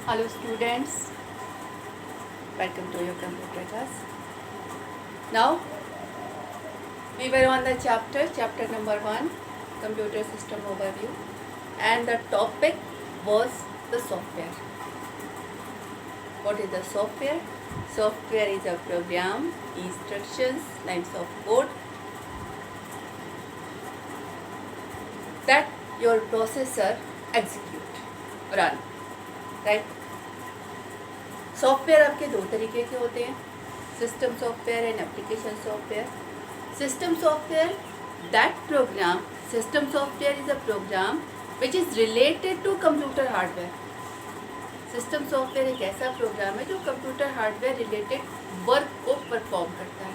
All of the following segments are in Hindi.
Hello students, welcome to your computer class. Now we were on the chapter number 1, computer system overview, and the topic was the software. What is the software? Software is a program, instructions, lines of code that your processor execute, run, right? Software आपके दो तरीके के होते हैं, system software and application software. System software that program, system software is a program which is related to computer hardware. System software एक ऐसा प्रोग्राम है जो कंप्यूटर हार्डवेयर रिलेटेड वर्क को परफॉर्म करता है,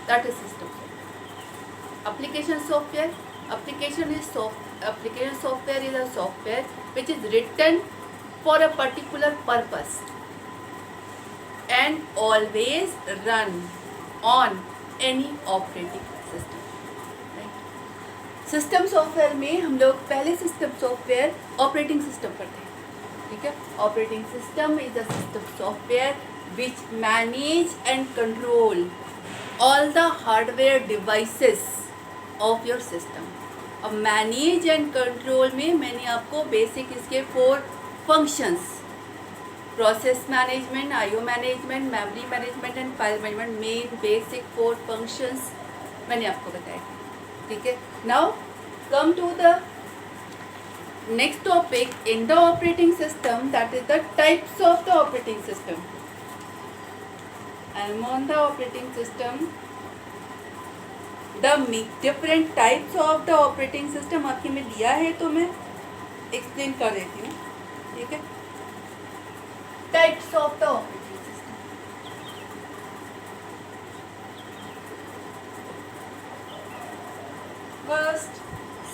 that is system software. Application software, application software is a software which is written for a particular purpose and always run on any operating system. System software में हम लोग पहले सिस्टम सॉफ्टवेयर ऑपरेटिंग सिस्टम पढ़ते हैं, ठीक है. Operating system is a system software which manage and control all the hardware devices of your system. अब मैनेज एंड कंट्रोल में मैंने आपको बेसिक इसके 4 functions, process management, IO management, memory management and file management, main basic 4 functions मैंने आपको बताए, ठीक है. Now come to the next topic in the operating system, that is the types of the operating system. I M on the operating system. The different types of the operating system आपके में दिया है तो मैं एक्सप्लेन कर देती हूँ, ठीक है. Types of the operating system. First,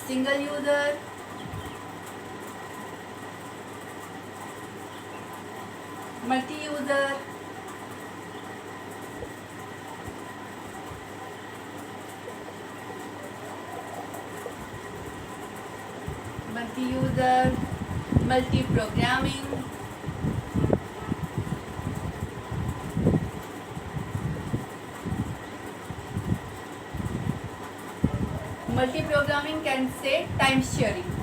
single user, multi user, multi-user, multi-programming, multi-programming can say time sharing.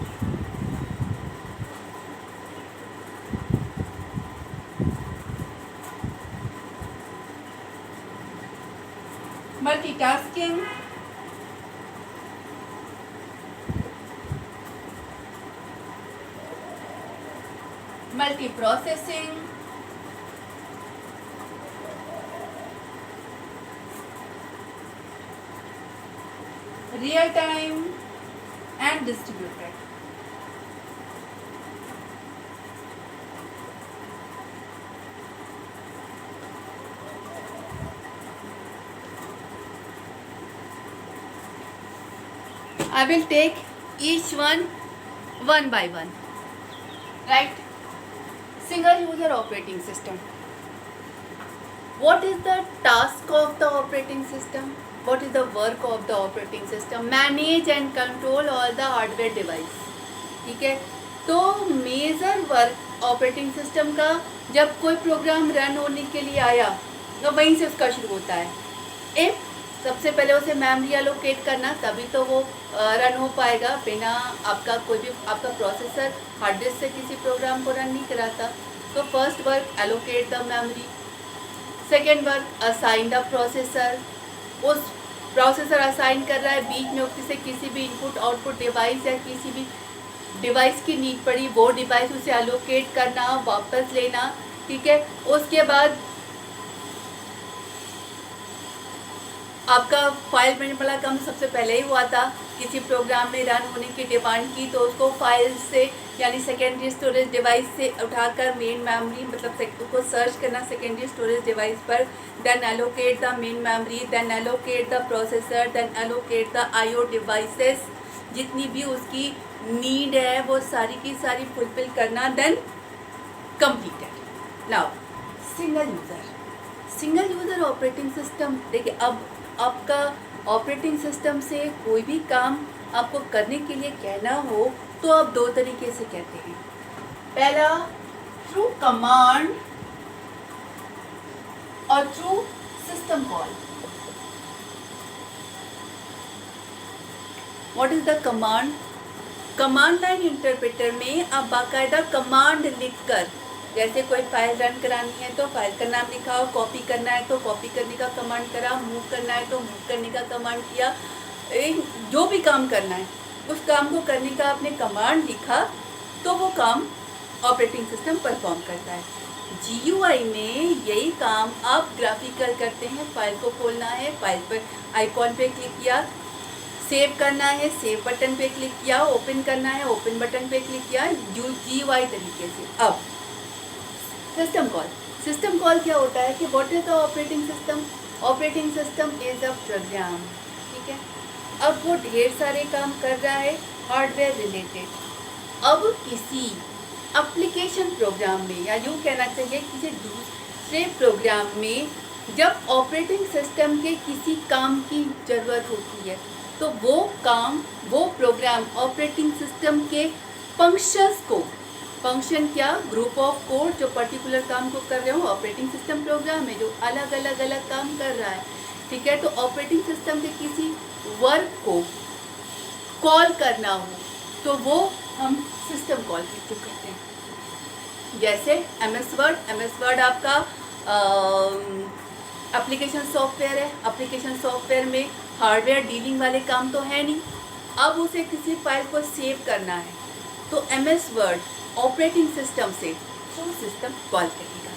Multitasking, multiprocessing, real time and distributed. I will take each one by one, right? Single user operating system. What is the task of the operating system? What is the work of the operating system? Manage and control all the hardware device. ठीक है. तो मेजर वर्क ऑपरेटिंग सिस्टम का, जब कोई प्रोग्राम रन होने के लिए आया तो वहीं से उसका शुरू होता है. एक, सबसे पहले उसे मेमोरी एलोकेट करना, तभी तो वो रन हो पाएगा. बिना आपका कोई भी आपका प्रोसेसर हार्ड डिस्क से किसी प्रोग्राम को रन नहीं कराता. तो first work allocate the memory. Second work assign the processor. उस प्रोसेसर असाइन कर रहा है, बीच में उससे किसी भी इनपुट आउटपुट डिवाइस या किसी भी डिवाइस की नीड पड़ी, वो डिवाइस उसे एलोकेट करना, वापस लेना, ठीक है. उसके बाद आपका फाइल मैनेजमेंट वाला काम सबसे पहले ही हुआ था. किसी प्रोग्राम में रन होने की डिमांड की तो उसको फाइल से यानी सेकेंडरी स्टोरेज डिवाइस से उठाकर मेन मेमोरी, मतलब उसको सर्च करना सेकेंडरी स्टोरेज डिवाइस पर, then allocate the main memory, then allocate the processor, then allocate the IO devices. जितनी भी उसकी नीड है वो सारी की सारी फुलफिल करना, then completed. Now single user operating system. देखिए, अब आपका ऑपरेटिंग सिस्टम से कोई भी काम आपको करने के लिए कहना हो तो आप 2 तरीके से कहते हैं. पहला, through command or through system call. What is the command? Command line interpreter में आप बाकायदा कमांड लिखकर, जैसे कोई फाइल रन करानी है तो फाइल का नाम लिखा हो, कॉपी करना है तो कॉपी करने का कमांड करा, मूव करना है तो मूव करने का कमांड किया, जो भी काम करना है उस काम को करने का आपने कमांड लिखा तो वो काम ऑपरेटिंग सिस्टम परफॉर्म करता है। GUI में यही काम आप ग्राफिकल करते हैं, फाइल को खोलना है, फाइल पर आइकॉन पे क्लिक किया, सेव करना है, सेव बटन पे क्लिक किया, ओपन करना है, ओपन बटन पे क्लिक किया, GUI तरीके से। अब सिस्टम कॉल क्या होता है कि what is the operating system? Operating system is a program, ठीक है। अब वो ढेर सारे काम कर रहा है हार्डवेयर रिलेटेड। अब किसी एप्लीकेशन प्रोग्राम में, या यूँ कहना चाहिए किसी दूसरे प्रोग्राम में, जब ऑपरेटिंग सिस्टम के किसी काम की ज़रूरत होती है तो वो काम, वो प्रोग्राम ऑपरेटिंग सिस्टम के फंक्शंस को, फंक्शन क्या, ग्रुप ऑफ कोड जो पर्टिकुलर काम को कर रहे हो, ऑपरेटिंग सिस्टम प्रोग्राम है जो अलग अलग काम कर रहा है, ठीक है। तो ऑपरेटिंग सिस्टम के किसी वर्क को कॉल करना हो तो वो हम सिस्टम कॉल के थ्रू करते हैं। जैसे MS वर्ड आपका एप्लीकेशन सॉफ्टवेयर है, एप्लीकेशन सॉफ्टवेयर में हार्डवेयर डीलिंग वाले काम तो है नहीं। अब उसे किसी फाइल को सेव करना है तो MS वर्ड ऑपरेटिंग सिस्टम से थ्रू सिस्टम कॉल करेगा,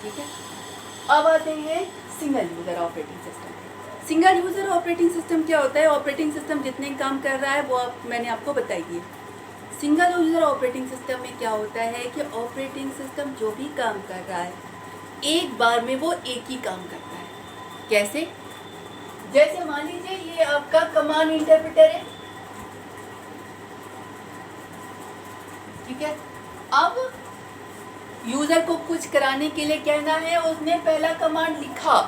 ठीक है। अब आते हैं single user operating system. Single user operating system क्या होता है? ऑपरेटिंग सिस्टम जितने काम कर रहा है वो मैंने आपको बताई है। सिंगल यूज़र ऑपरेटिंग सिस्टम में क्या होता है कि ऑपरेटिंग सिस्टम जो भी काम कर रहा है एक बार में वो एक ही काम करता है। कैसे? जैसे मान लीजिए ये आपका कमांड इंटरप्रेटर है, ठीक है। अब यूजर को कुछ कराने के लिए कहना है, उसने पहला कमांड लिखा,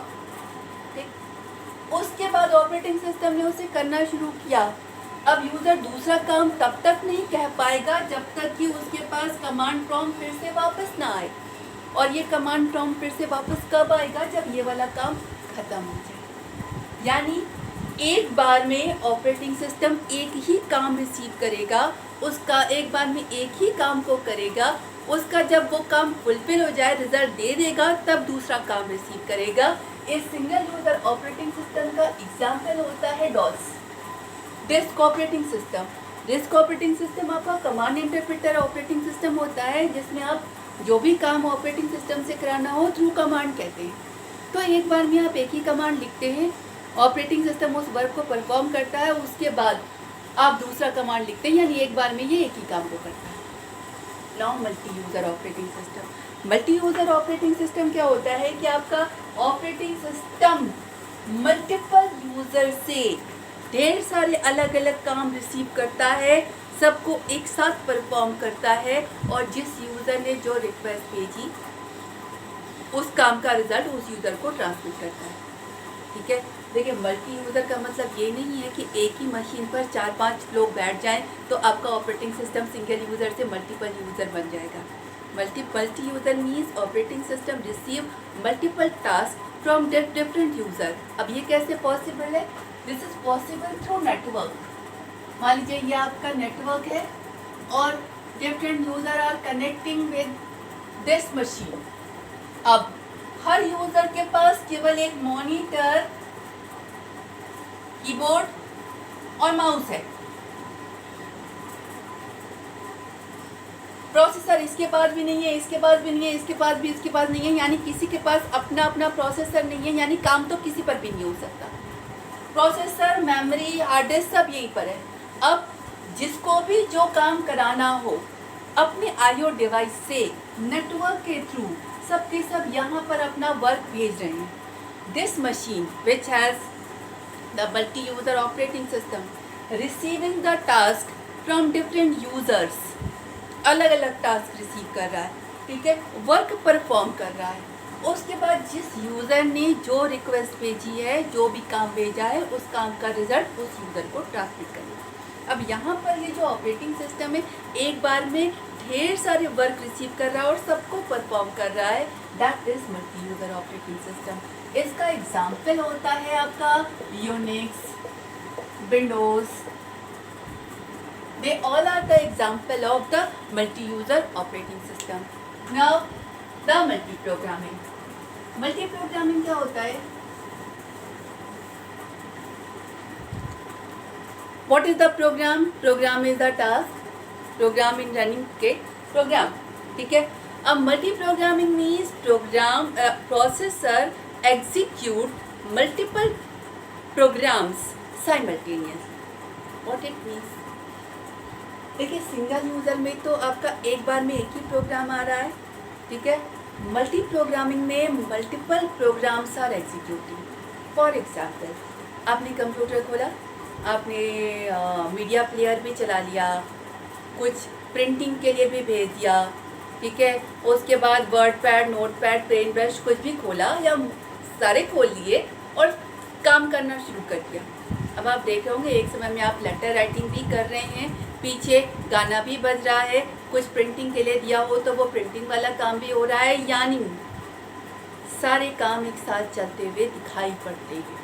ठीक। उसके बाद ऑपरेटिंग सिस्टम ने उसे करना शुरू किया। अब यूजर दूसरा काम तब तक नहीं कह पाएगा जब तक कि उसके पास कमांड प्रॉम्प्ट फिर से वापस ना आए। और ये कमांड प्रॉम्प्ट फिर से वापस कब आएगा? जब ये वाला काम खत्म हो जाए। यानी एक बार में ऑपरेटिंग सिस्टम एक ही काम रिसीव करेगा, उसका एक बार में एक ही काम को करेगा, उसका जब वो काम फुलफिल हो जाए, रिजल्ट दे देगा, तब दूसरा काम रिसीव करेगा। इस सिंगल यूजर ऑपरेटिंग सिस्टम का एग्जाम्पल होता है DOS, disk operating system. Disk operating system आपका कमांड इंटरप्रेटर ऑपरेटिंग सिस्टम होता है जिसमें आप जो भी काम ऑपरेटिंग सिस्टम से कराना हो थ्रू कमांड कहते हैं। तो एक बार में आप एक ही कमांड लिखते हैं, ऑपरेटिंग सिस्टम उस वर्क को परफॉर्म करता है, उसके बाद आप दूसरा कमांड लिखते हैं, यानी एक बार में ये एक ही काम को करता है। Now multi user operating system. Multi user operating system क्या होता है कि आपका ऑपरेटिंग सिस्टम मल्टीपल यूज़र से ढेर सारे अलग अलग काम रिसीव करता है, सबको एक साथ परफॉर्म करता है, और जिस यूज़र ने जो रिक्वेस्ट भेजी उस काम का रिजल्ट उस यूज़र को ट्रांसमिट करता है, ठीक है। देखिए, मल्टी यूज़र का मतलब ये नहीं है कि एक ही मशीन पर 4-5 लोग बैठ जाएं तो आपका ऑपरेटिंग सिस्टम सिंगल यूज़र से मल्टीपल यूज़र बन जाएगा। Multi user means operating system receive multiple task from different user. अब ये कैसे पॉसिबल है? This is possible through network. मान लीजिए ये आपका नेटवर्क है और different user are connecting with this machine. अब हर यूज़र के पास केवल एक मॉनिटर, कीबोर्ड और माउस है। प्रोसेसर इसके पास भी नहीं है, इसके पास भी नहीं है, इसके पास भी, इसके पास नहीं है, यानी किसी के पास अपना अपना प्रोसेसर नहीं है, यानी काम तो किसी पर भी नहीं हो सकता। प्रोसेसर, मेमोरी, हार्ड डिस्क सब यहीं पर है। अब जिसको भी जो काम कराना हो अपने आईओ डिवाइस से नेटवर्क के थ्रू सबके सब यहाँ पर अपना वर्क भेज रहे हैं। This machine which has the multi user operating system receiving the task from different users, अलग अलग टास्क रिसीव कर रहा है, ठीक है, वर्क परफॉर्म कर रहा है। उसके बाद जिस यूज़र ने जो रिक्वेस्ट भेजी है, जो भी काम भेजा है, उस काम का रिजल्ट उस यूज़र को ट्रांसमिट करेगा। अब यहाँ पर ये जो ऑपरेटिंग सिस्टम है एक बार में ढेर सारे वर्क रिसीव कर रहा है और सबको परफॉर्म कर रहा है, that is multi user operating system. इसका एग्जाम्पल होता है आपका Unix, Windows, they all are the example of the multi user operating system. Now the multi programming. Multi programming क्या होता है? What is the program? Program is the task. Program in running के program, ठीक है। अब multi programming means program processor execute multiple programs simultaneously. What it means? देखिए सिंगल यूजर में तो आपका एक बार में एक ही प्रोग्राम आ रहा है, ठीक है। मल्टी प्रोग्रामिंग में multiple programs are executing. For example, आपने कंप्यूटर खोला, आपने मीडिया प्लेयर भी चला लिया, कुछ प्रिंटिंग के लिए भी भेज दिया, ठीक है। उसके बाद WordPad, Notepad, pen brush कुछ भी खोला या सारे खोल लिए और काम करना शुरू कर दिया। अब आप देख रहे होंगे एक समय में आप लेटर राइटिंग भी कर रहे हैं, पीछे गाना भी बज रहा है, कुछ प्रिंटिंग के लिए दिया हो तो वो प्रिंटिंग वाला काम भी हो रहा है, यानी सारे काम एक साथ चलते हुए दिखाई पड़ते हैं।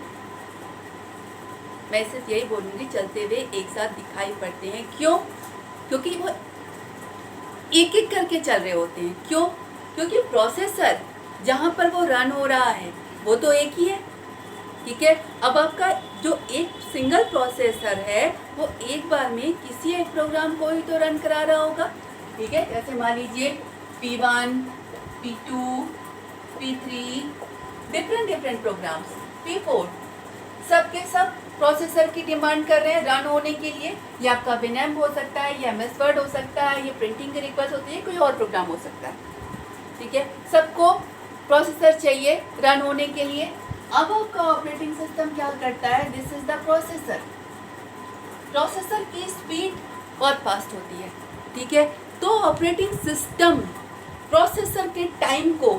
मैं सिर्फ यही बोलूँगी, चलते हुए एक साथ दिखाई पड़ते हैं। क्यों? क्योंकि वो एक एक करके चल रहे होते हैं। क्यों? क्योंकि प्रोसेसर जहाँ पर वो रन हो रहा है वो तो एक ही है, ठीक है। अब आपका जो एक सिंगल प्रोसेसर है वो एक बार में किसी एक प्रोग्राम को ही तो रन करा रहा होगा, ठीक है। जैसे मान लीजिए P1, P2, P3, different programmes, P4, सब के सब प्रोसेसर की डिमांड कर रहे हैं रन होने के लिए। ये आपका विनैम्प हो सकता है, ये MS वर्ड हो सकता है, ये प्रिंटिंग की रिक्वेस्ट होती है, कोई और प्रोग्राम हो सकता है, ठीक है। सबको प्रोसेसर चाहिए रन होने के लिए। अब आपका ऑपरेटिंग सिस्टम क्या करता है? This is the processor. Processor की स्पीड बहुत फास्ट होती है, ठीक है। तो ऑपरेटिंग सिस्टम प्रोसेसर के टाइम को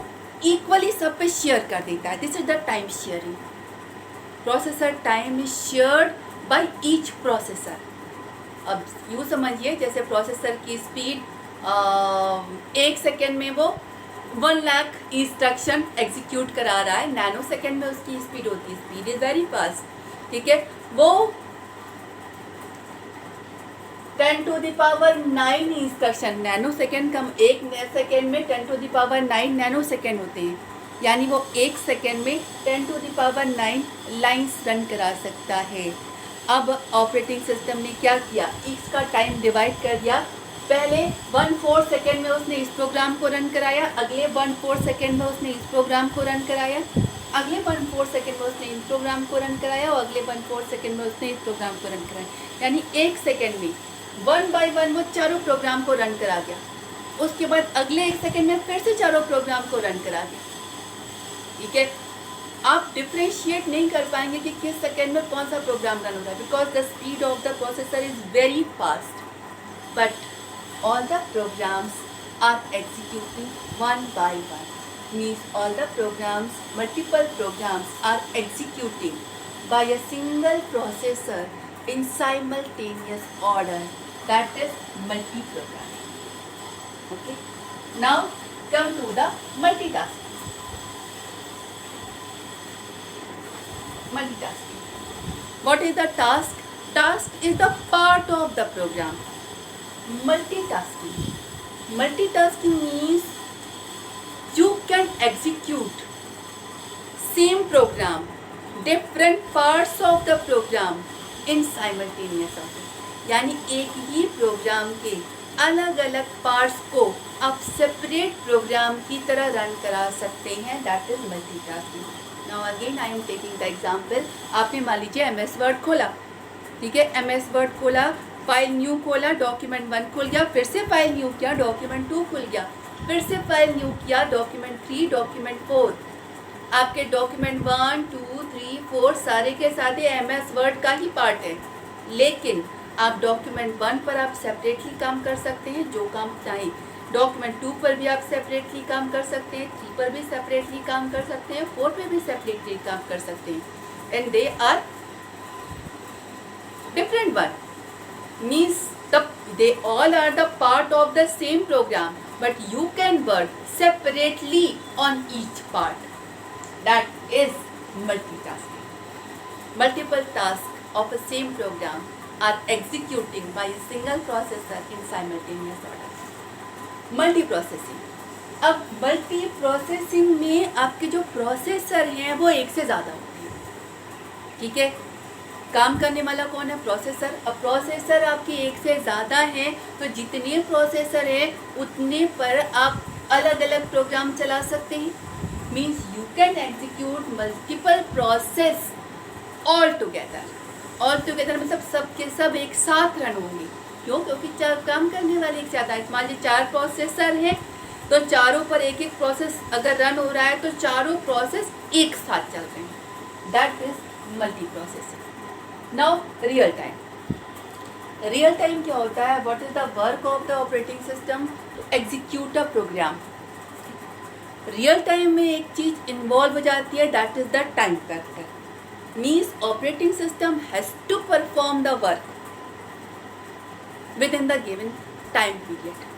इक्वली सब पे शेयर कर देता है। This is the time sharing. Processor time is shared by each processor. अब यूँ समझिए जैसे प्रोसेसर की स्पीड 1 सेकेंड में वो 1 लाख इंस्ट्रक्शन एग्जीक्यूट करा रहा है, नैनो सेकेंड में उसकी स्पीड होती है, स्पीड इज वेरी फास्ट, ठीक है। वो 10⁹ इंस्ट्रक्शन, नैनो सेकेंड कम, 1 सेकेंड में 10⁹ नैनो सेकेंड होते हैं, यानी वो 1 सेकेंड में 10⁹ लाइन्स रन करा सकता है। अब ऑपरेटिंग सिस्टम ने क्या किया? इसका टाइम डिवाइड कर दिया। पहले 1/4 सेकेंड में उसने इस प्रोग्राम को रन कराया, अगले 1/4 सेकेंड में उसने इस प्रोग्राम को रन कराया, अगले 1/4 सेकेंड में उसने इस प्रोग्राम को रन कराया और अगले 1/4 सेकेंड में उसने इस प्रोग्राम को रन कराया। यानी 1 सेकेंड में 1 बाय 1 वो चारों प्रोग्राम को रन करा गया। उसके बाद अगले 1 सेकेंड में फिर से चारों प्रोग्राम को रन करा दिया, ठीक है। आप डिफ्रेंशिएट नहीं कर पाएंगे कि किस सेकेंड में कौन सा प्रोग्राम रन हो रहा है, because the speed of the processor is very fast, but all the programs are executing one by one. Means all the programs, multiple programs are executing by a single processor in simultaneous order. That is multi-programming. Okay. Now come to the multitasking. Multitasking. What is the task? Task is the part of the program. Multitasking means you can execute same program, different parts of the program in simultaneous order. यानी एक ही प्रोग्राम के अलग अलग पार्ट्स को आप सेपरेट प्रोग्राम की तरह रन करा सकते हैं, that is multitasking. Now again I am taking the example. आपने मान लीजिए MS वर्ड खोला, ठीक है। MS वर्ड खोला, फाइल न्यू खोला, डॉक्यूमेंट 1 खुल गया, फिर से फाइल न्यू किया, डॉक्यूमेंट 2 खुल गया, फिर से फाइल न्यू किया, डॉक्यूमेंट 3, डॉक्यूमेंट 4। आपके डॉक्यूमेंट 1, 2, 3, 4 सारे के सारे MS वर्ड का ही पार्ट है, लेकिन आप डॉक्यूमेंट 1 पर आप सेपरेटली काम कर सकते हैं, जो काम चाहें। डॉक्यूमेंट 2 पर भी आप सेपरेटली काम कर सकते हैं, 3 पर भी सेपरेटली काम कर सकते हैं, 4 पर भी सेपरेटली काम कर सकते हैं, and they are different one. Means the they all are the part of the same program, but you can work separately on each part. That is multitasking. Multiple tasks of a same program are executing by a single processor in simultaneous order. Multiprocessing. अब मल्टी प्रोसेसिंग में आपके जो प्रोसेसर हैं वो एक से ज़्यादा होते हैं, ठीक है। काम करने वाला कौन है? प्रोसेसर। अब प्रोसेसर आपके एक से ज़्यादा हैं, तो जितने प्रोसेसर हैं उतने पर आप अलग अलग प्रोग्राम चला सकते हैं। Means you can execute multiple process all together मतलब सब के सब एक साथ रन होंगे। क्यों? क्योंकि चार काम करने वाले एक ज़्यादा है। मान लीजिए 4 प्रोसेसर हैं, तो चारों पर एक एक प्रोसेस अगर रन हो रहा है तो चारों प्रोसेस एक साथ चल रहे हैं। That is multi processing. Now real time. Real time क्या होता है? What is the work of the operating system? To execute a program. Real time में एक चीज इन्वॉल्व हो जाती है, that is the time factor. Means operating system has to perform the work within the given time period.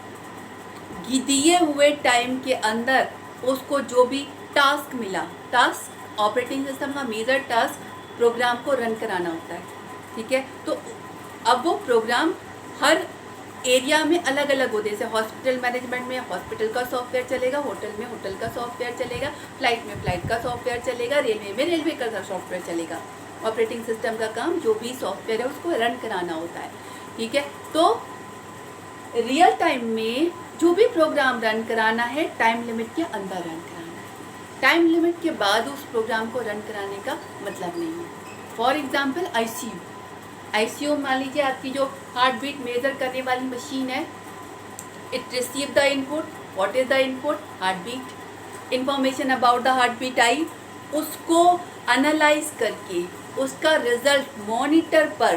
दिए हुए टाइम के अंदर उसको जो भी टास्क मिला, टास्क ऑपरेटिंग सिस्टम का मेजर टास्क प्रोग्राम को रन कराना होता है, ठीक है। तो अब वो प्रोग्राम हर एरिया में अलग अलग होते हैं। जैसे हॉस्पिटल मैनेजमेंट में हॉस्पिटल का सॉफ्टवेयर चलेगा, होटल में होटल का सॉफ्टवेयर चलेगा, फ्लाइट में फ्लाइट का सॉफ्टवेयर चलेगा, रेलवे में रेलवे का सॉफ्टवेयर चलेगा। ऑपरेटिंग सिस्टम का काम जो भी सॉफ्टवेयर है उसको रन कराना होता है, ठीक है। तो रियल टाइम में जो भी प्रोग्राम रन कराना है टाइम लिमिट के अंदर रन कराना है। टाइम लिमिट के बाद उस प्रोग्राम को रन कराने का मतलब नहीं है। फॉर एग्जांपल आईसीयू मान लीजिए आपकी जो हार्ट बीट मेजर करने वाली मशीन है, it receive the input. What is the input? Heartbeat. Information about the heartbeat I, उसको एनालाइज करके उसका रिजल्ट मॉनिटर पर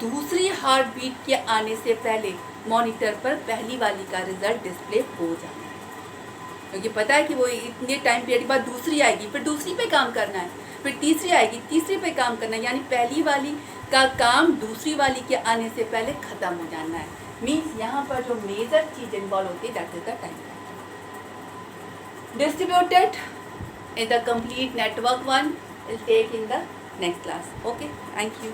दूसरी हार्ट बीट के आने से पहले मॉनिटर पर पहली वाली का रिजल्ट डिस्प्ले हो जाना है, क्योंकि पता है कि वो इतने टाइम पीरियड के बाद दूसरी आएगी, फिर दूसरी पे काम करना है, फिर तीसरी आएगी, तीसरी पे काम करना है। यानी पहली वाली का काम दूसरी वाली के आने से पहले ख़त्म हो जाना है। मीन्स यहाँ पर जो मेजर चीज़ इन्वॉल्व होती है that is the time. Distributed in the complete network one, we'll take in the next class. Okay, thank you.